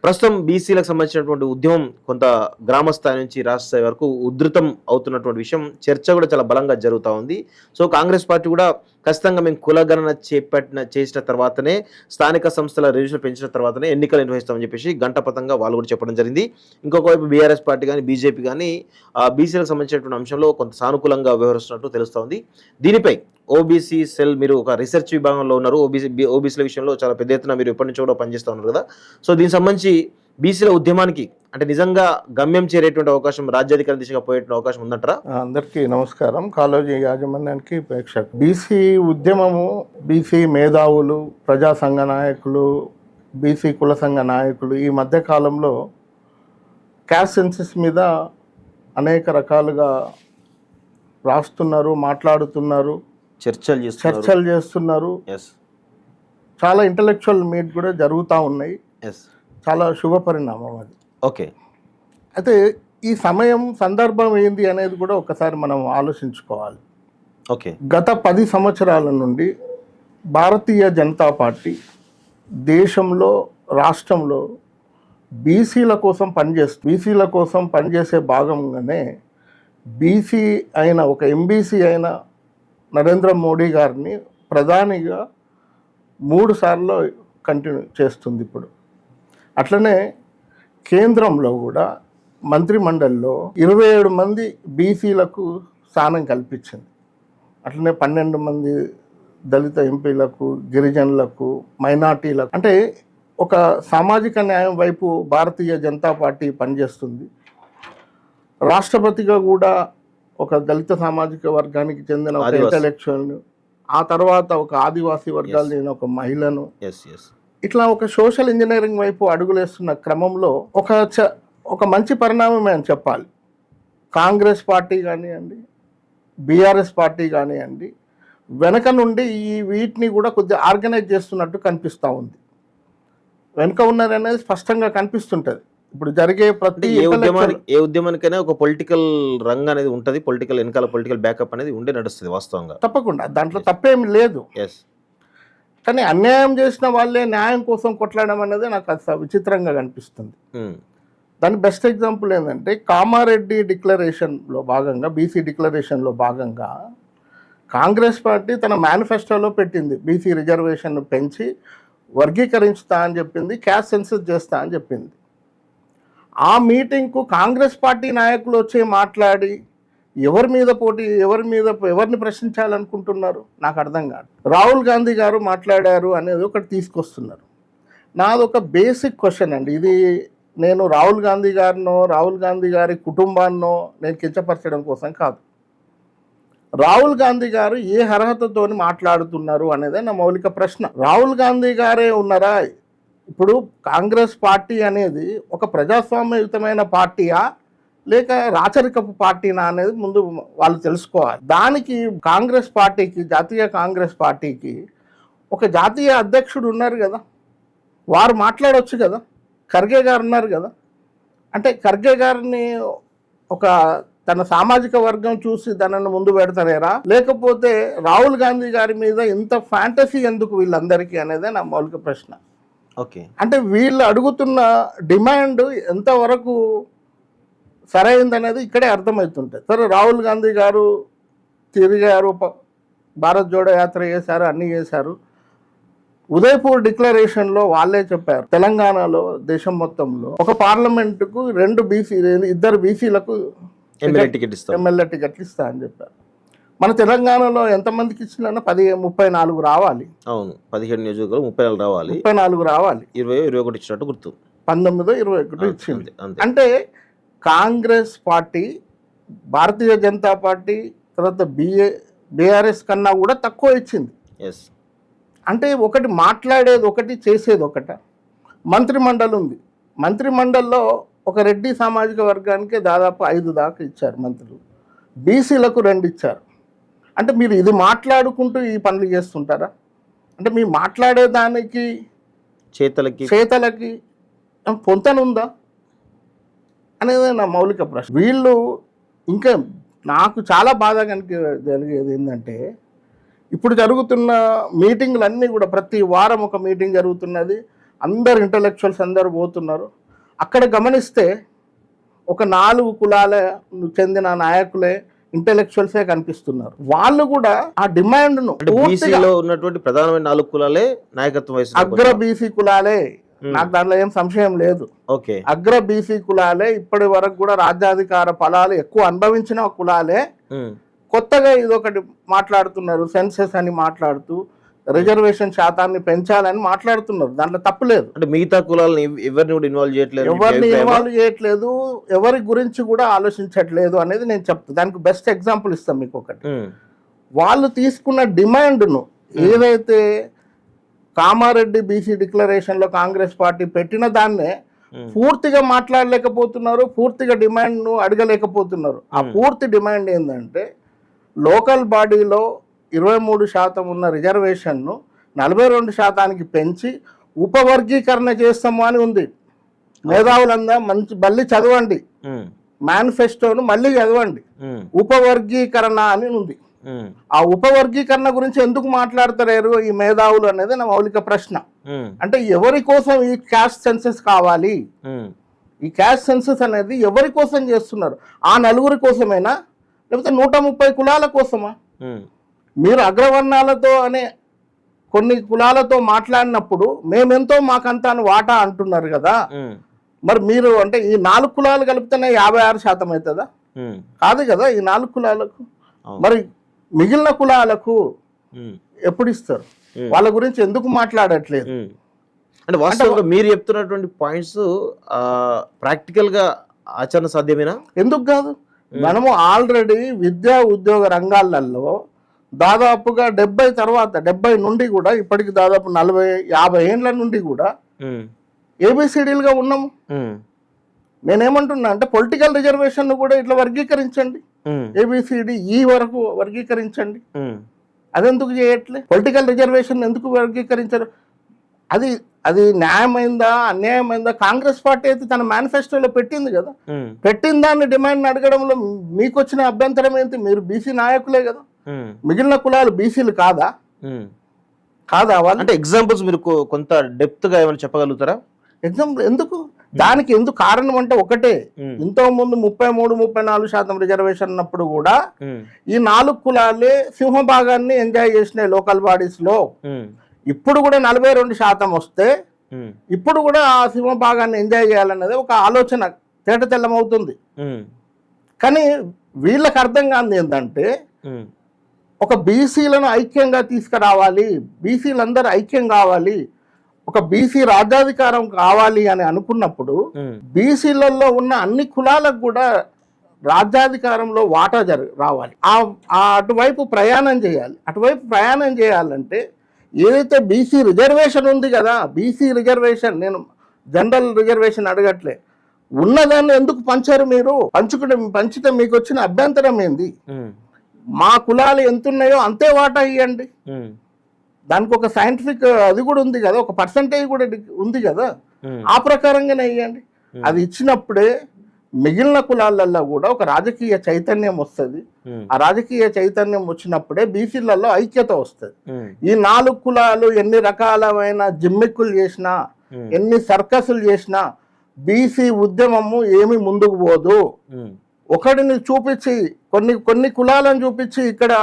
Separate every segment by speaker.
Speaker 1: ప్రస్తుతం బీసీలకు సంబంధించినటువంటి ఉద్యమం కొంత గ్రామ స్థాయి నుంచి రాష్ట్ర స్థాయి వరకు ఉధృతం అవుతున్నటువంటి విషయం చర్చ కూడా చాలా బలంగా జరుగుతూ ఉంది. సో కాంగ్రెస్ పార్టీ కూడా ఖచ్చితంగా మేము కులగణన చేసిన తర్వాతనే స్థానిక సంస్థల రిజర్వేషన్ పెంచిన తర్వాతనే ఎన్నికలు నిర్వహిస్తామని చెప్పేసి గంటపథంగా వాళ్ళు కూడా చెప్పడం జరిగింది. ఇంకొక వైపు బీఆర్ఎస్ పార్టీ కానీ బీజేపీ కానీ బీసీలకు సంబంధించినటువంటి అంశంలో కొంత సానుకూలంగా వ్యవహరిస్తున్నట్టు తెలుస్తూ ఉంది. దీనిపై ఓబీసీ సెల్ మీరు ఒక రీసెర్చ్ విభాగంలో ఉన్నారు. ఓబీసీల విషయంలో చాలా పెద్ద ఎత్తున మీరు ఎప్పటి నుంచో కూడా పనిచేస్తూ ఉన్నారు కదా. సో దీనికి సంబంధించి బీసీల ఉద్యమానికి అంటే నిజంగా గమ్యం చేరేటువంటి అవకాశం, రాజ్యాధికార దిశగా పోయేటువంటి అవకాశం ఉందంటారా?
Speaker 2: అందరికీ నమస్కారం. కాలేజీ యాజమాన్యానికి ప్రేక్షకు. బీసీ ఉద్యమము, బీసీ మేధావులు, ప్రజా సంఘ నాయకులు, బీసీ కుల సంఘ నాయకులు ఈ మధ్య కాలంలో క్యాస్ట్ సెన్సస్ మీద అనేక రకాలుగా రాస్తున్నారు, మాట్లాడుతున్నారు, చర్చలు చేస్తున్నారు. చాలా ఇంటలెక్చువల్ మీట్ కూడా జరుగుతూ ఉన్నాయి. చాలా శుభ పరిణామం అది.
Speaker 1: ఓకే.
Speaker 2: అయితే ఈ సందర్భం ఏంది అనేది కూడా ఒకసారి మనం ఆలోచించుకోవాలి.
Speaker 1: ఓకే.
Speaker 2: గత 10 సంవత్సరాల నుండి భారతీయ జనతా పార్టీ దేశంలో, రాష్ట్రంలో బీసీల కోసం పనిచేసే భాగంగానే బీసీ అయిన ఒక ఎంబీసీ అయిన నరేంద్ర మోడీ గారిని ప్రధానిగా 3 సార్లు కంటిన్యూ చేస్తుంది. ఇప్పుడు అట్లనే కేంద్రంలో కూడా మంత్రిమండలిలో 27 మంది బీసీలకు స్థానం కల్పించింది. అట్లనే 12 మంది దళిత ఎంపీలకు, గిరిజనులకు, మైనార్టీలకు. అంటే ఒక సామాజిక న్యాయం వైపు భారతీయ జనతా పార్టీ పనిచేస్తుంది. రాష్ట్రపతిగా కూడా ఒక దళిత సామాజిక వర్గానికి చెందిన ఒక ఇంటలెక్చువల్, ఆ తర్వాత ఒక ఆదివాసీ వర్గాలు చెందిన ఒక మహిళను, ఇట్లా ఒక సోషల్ ఇంజనీరింగ్ వైపు అడుగులేస్తున్న క్రమంలో ఒక మంచి పరిణామమే అని చెప్పాలి. కాంగ్రెస్ పార్టీ కానివ్వండి, బీఆర్ఎస్ పార్టీ కానివ్వండి, వెనక నుండి వీటిని కూడా కొద్దిగా ఆర్గనైజ్ చేస్తున్నట్టు కనిపిస్తూ ఉంది. వెనుక ఉన్నారనేది స్పష్టంగా కనిపిస్తుంటుంది. ఇప్పుడు జరిగే ప్రతి
Speaker 1: ఏ ఉద్యమానికైనా ఒక పొలిటికల్ రంగ్ అనేది ఉంటుంది. వెనకాల పొలిటికల్ బ్యాకప్ అనేది ఉండే నడుస్తుంది వాస్తవంగా.
Speaker 2: తప్పకుండా దాంట్లో తప్పేమి లేదు. కానీ అన్యాయం చేసిన వాళ్ళే న్యాయం కోసం కొట్లాడడం అనేది నాకు అది విచిత్రంగా కనిపిస్తుంది. దాని బెస్ట్ ఎగ్జాంపుల్ ఏంటంటే కామారెడ్డి డిక్లరేషన్లో భాగంగా, బీసీ డిక్లరేషన్లో భాగంగా కాంగ్రెస్ పార్టీ తన మేనిఫెస్టోలో పెట్టింది బీసీ రిజర్వేషన్ పెంచి వర్గీకరించుతా అని చెప్పింది, క్యాస్ట్ సెన్సస్ చేస్తా అని చెప్పింది. ఆ మీటింగ్కు కాంగ్రెస్ పార్టీ నాయకులు వచ్చి మాట్లాడి ఎవరిని ప్రశ్నించాలనుకుంటున్నారు నాకు అర్థం కాదు. రాహుల్ గాంధీ గారు మాట్లాడారు అనేది ఒకటి తీసుకొస్తున్నారు. నాది ఒక బేసిక్ క్వశ్చన్ అండి. ఇది నేను రాహుల్ గాంధీ గారి కుటుంబాన్నో నేను కించపరచడం కోసం కాదు. రాహుల్ గాంధీ గారు ఏ అర్హతతో మాట్లాడుతున్నారు అనేదే నా మౌలిక ప్రశ్న. రాహుల్ గాంధీ గారే ఉన్నారా? ఇప్పుడు కాంగ్రెస్ పార్టీ అనేది ఒక ప్రజాస్వామ్యయుతమైన పార్టీయా లేక రాచరికపు పార్టీనా అనేది ముందు వాళ్ళు తెలుసుకోవాలి. దానికి కాంగ్రెస్ పార్టీకి, జాతీయ కాంగ్రెస్ పార్టీకి ఒక జాతీయ అధ్యక్షుడు ఉన్నారు కదా, వారు మాట్లాడవచ్చు కదా. ఖర్గే గారు ఉన్నారు కదా. అంటే ఖర్గే గారిని ఒక తన సామాజిక వర్గం చూసి దానిని ముందు పెడతారేరా, లేకపోతే రాహుల్ గాంధీ గారి మీద ఇంత ఫ్యాంటసీ ఎందుకు వీళ్ళందరికీ అనేదే నా మౌలిక ప్రశ్న.
Speaker 1: ఓకే. అంటే
Speaker 2: వీళ్ళు అడుగుతున్న డిమాండ్ ఎంతవరకు సరైందనేది ఇక్కడే అర్థమవుతుంటుంది. సరే, రాహుల్ గాంధీ గారు తిరిగారు, భారత్ జోడో యాత్ర చేశారు, అన్నీ చేశారు. ఉదయపూర్ డిక్లరేషన్లో వాళ్ళే చెప్పారు, తెలంగాణలో దేశం మొత్తంలో ఒక పార్లమెంటుకు 2 బీసీలకు ఎమ్మెల్యే టికెట్లు ఇస్తా అని చెప్పారు. మన తెలంగాణలో ఎంతమందికి ఇచ్చినా 34 రావాలి.
Speaker 1: అవును, 17 నియోజకవర్గాలు 34 రావాలి.
Speaker 2: 34 రావాలి.
Speaker 1: 21 ఇచ్చినట్టు గుర్తు.
Speaker 2: 19 21 ఇచ్చింది. అంటే కాంగ్రెస్ పార్టీ, భారతీయ జనతా పార్టీ, తర్వాత బీఆర్ఎస్ కన్నా కూడా తక్కువ ఇచ్చింది. అంటే ఒకటి మాట్లాడేది ఒకటి, చేసేది ఒకట. మంత్రిమండలి ఉంది. మంత్రిమండలిలో ఒక రెడ్డి సామాజిక వర్గానికి దాదాపు 5 దాకా ఇచ్చారు మంత్రులు, బీసీలకు 2 ఇచ్చారు. అంటే మీరు ఇది మాట్లాడుకుంటూ ఈ పనులు చేస్తుంటారా? అంటే మీరు మాట్లాడేదానికి చేతలకి పొంతనుందా అనేది నా మౌలిక ప్రశ్న. వీళ్ళు ఇంకా నాకు చాలా బాధ జరిగేది ఏంటంటే, ఇప్పుడు జరుగుతున్న మీటింగ్లన్నీ కూడా ప్రతి వారం ఒక మీటింగ్ జరుగుతున్నది. అందరు ఇంటలెక్చువల్స్ అందరు పోతున్నారు. అక్కడ గమనిస్తే ఒక 4 కులాల చెందిన నాయకులే ఇంటెలెక్చువల్సే కనిపిస్తున్నారు. వాళ్ళు కూడా ఆ డిమాండ్ను
Speaker 1: బీసీలో ఉన్నటువంటి ప్రధానమైన 4 కులాలే నాయకత్వం వహిస్తున్నారు.
Speaker 2: అగ్ర బీసీ కులాలే, నాకు దాంట్లో ఏం సంశయం లేదు.
Speaker 1: ఓకే,
Speaker 2: అగ్ర బీసీ కులాలే ఇప్పటి వరకు కూడా రాజ్యాధికార ఫలాలు ఎక్కువ అనుభవించిన కులాలే కొత్తగా ఇదొకటి మాట్లాడుతున్నారు. సెన్సెస్ అని మాట్లాడుతూ రిజర్వేషన్ శాతాన్ని పెంచాలని మాట్లాడుతున్నారు. దాంట్లో తప్పులేదు.
Speaker 1: అంటే మిగతా కులాలను ఎవరిని కూడా ఇన్వాల్వ్ చేయట్లేదు,
Speaker 2: ఎవరిని ఇన్వాల్వ్ చేయట్లేదు, ఎవరి గురించి కూడా ఆలోచించట్లేదు అనేది నేను చెప్తాను. దానికి బెస్ట్ ఎగ్జాంపుల్ ఇస్తాను మీకు ఒకటి. వాళ్ళు తీసుకున్న డిమాండ్ను ఏదైతే కామారెడ్డి బీసీ డిక్లరేషన్లో కాంగ్రెస్ పార్టీ పెట్టిన దాన్నే పూర్తిగా మాట్లాడలేకపోతున్నారు, పూర్తిగా డిమాండ్ను అడగలేకపోతున్నారు. ఆ పూర్తి డిమాండ్ ఏంటంటే లోకల్ బాడీలో 23% ఉన్న రిజర్వేషన్ను 42% పెంచి ఉపవర్గీకరణ చేస్తాము అని ఉంది. మేధావులందరూ మళ్ళీ చదవండి, మేనిఫెస్టోను మళ్ళీ చదవండి. ఉపవర్గీకరణ అని ఉంది. ఆ ఉపవర్గీకరణ గురించి ఎందుకు మాట్లాడతారు ఈ మేధావులు అనేది నా మౌలిక ప్రశ్న. అంటే ఎవరి కోసం ఈ క్యాస్ట్ సెన్సెస్ కావాలి? ఈ క్యాస్ట్ సెన్సెస్ అనేది ఎవరి కోసం చేస్తున్నారు? ఆ 4 కోసమేనా, లేకపోతే 130 కులాల కోసమా? మీరు అగ్రవర్ణాలతో అనే కొన్ని కులాలతో మాట్లాడినప్పుడు మేమెంతో మాకంతా అని వాటా అంటున్నారు కదా. మరి మీరు అంటే ఈ 4 కులాలు కలిపితేనే 56% అవుతుందా? కాదు కదా. ఈ 4 కులాలకు మరి మిగిలిన కులాలకు ఎప్పుడు ఇస్తారు? వాళ్ళ గురించి ఎందుకు మాట్లాడట్లేదు?
Speaker 1: అంటే వాస్తవంగా మీరు చెప్తున్నటువంటి పాయింట్స్ ప్రాక్టికల్ గా ఆచరణ సాధ్యమేనా? ఎందుకు
Speaker 2: కాదు. మనము ఆల్రెడీ విద్యా ఉద్యోగ రంగాలలో దాదాపుగా 70 నుండి కూడా ఇప్పటికి దాదాపు 40-50 ఏండ్ల నుండి కూడా ఏబిసిడీలుగా ఉన్నాము. నేనేమంటున్నా అంటే పొలిటికల్ రిజర్వేషన్ కూడా ఇట్లా వర్గీకరించండి, ఏబిసిడి ఈ వరకు వర్గీకరించండి. అదెందుకు చేయట్లే? పొలిటికల్ రిజర్వేషన్ ఎందుకు వర్గీకరించరు? అది న్యాయమైందా అన్యాయమైందా? కాంగ్రెస్ పార్టీ అయితే తన మేనిఫెస్టోలో పెట్టింది కదా. పెట్టిన దాన్ని డిమాండ్ అడగడంలో మీకు వచ్చిన అభ్యంతరం ఏంటి? మీరు బీసీ నాయకులే కదా. మిగిలిన కులాలు బీసీలు కాదా? వాళ్ళు
Speaker 1: అంటే ఎగ్జాంపుల్స్ మీరు కొంత డెప్త్ గా ఏమైనా చెప్పగలుగుతారా?
Speaker 2: ఎగ్జాంపుల్ ఎందుకు? దానికి ఎందుకు కారణం అంటే ఒకటే, ఇంతకు ముందు 33-34% రిజర్వేషన్ ఉన్నప్పుడు కూడా ఈ 4 కులాలే సింహభాగాన్ని ఎంజాయ్ చేసినాయి లోకల్ బాడీస్ లో. ఇప్పుడు కూడా 42% వస్తే ఇప్పుడు కూడా ఆ సింహభాగాన్ని ఎంజాయ్ చేయాలన్నది ఒక ఆలోచన తేట తెల్లమవుతుంది. కానీ వీళ్ళకి అర్థం కాదు ఏంటంటే ఒక బీసీలను ఐక్యంగా తీసుకురావాలి, బీసీలందరూ ఐక్యం కావాలి, ఒక బీసీ రాజ్యాధికారం కావాలి అని అనుకున్నప్పుడు బీసీలలో ఉన్న అన్ని కులాలకు కూడా రాజ్యాధికారంలో వాటా రావాలి. అటువైపు ప్రయాణం చేయాలి. అటువైపు ప్రయాణం చేయాలంటే ఏదైతే బీసీ రిజర్వేషన్ ఉంది కదా, బీసీ రిజర్వేషన్, నేను జనరల్ రిజర్వేషన్ అడగట్లే, ఉన్నదాన్ని ఎందుకు పంచారు మీరు? పంచితే మీకు వచ్చిన అభ్యంతరం ఏంది? మా కులాలు ఎంతున్నాయో అంతే వాటా ఇవ్వండి. దానికి ఒక సైంటిఫిక్ అది కూడా ఉంది కదా, ఒక పర్సంటేజ్ కూడా ఉంది కదా, ఆ ప్రకారంగానే ఇవ్వండి. అది ఇచ్చినప్పుడే మిగిలిన కులాలలో కూడా ఒక రాజకీయ చైతన్యం వస్తుంది. ఆ రాజకీయ చైతన్యం వచ్చినప్పుడే బీసీలలో ఐక్యత వస్తుంది. ఈ 4 కులాలు ఎన్ని రకాలమైన జిమ్మిక్కులు చేసినా, ఎన్ని సర్కసులు చేసినా బీసీ ఉద్యమము ఏమి ముందుకు పోదు. ఒకడిని చూపించి కొన్ని కులాలను చూపించి ఇక్కడ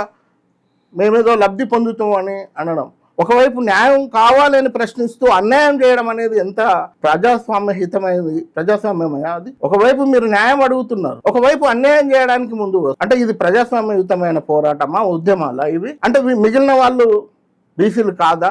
Speaker 2: మేమేదో లబ్ధి పొందుతామని అనడం, ఒకవైపు న్యాయం కావాలని ప్రశ్నిస్తూ అన్యాయం చేయడం అనేది ఎంత ప్రజాస్వామ్యహితమైనది? ప్రజాస్వామ్యమయ అది? ఒకవైపు మీరు న్యాయం అడుగుతున్నారు, ఒకవైపు అన్యాయం చేయడానికి ముందు. అంటే ఇది ప్రజాస్వామ్యయుతమైన పోరాటమా, ఉద్యమాలా ఇవి? అంటే మిగిలిన వాళ్ళు బీసీలు కాదా?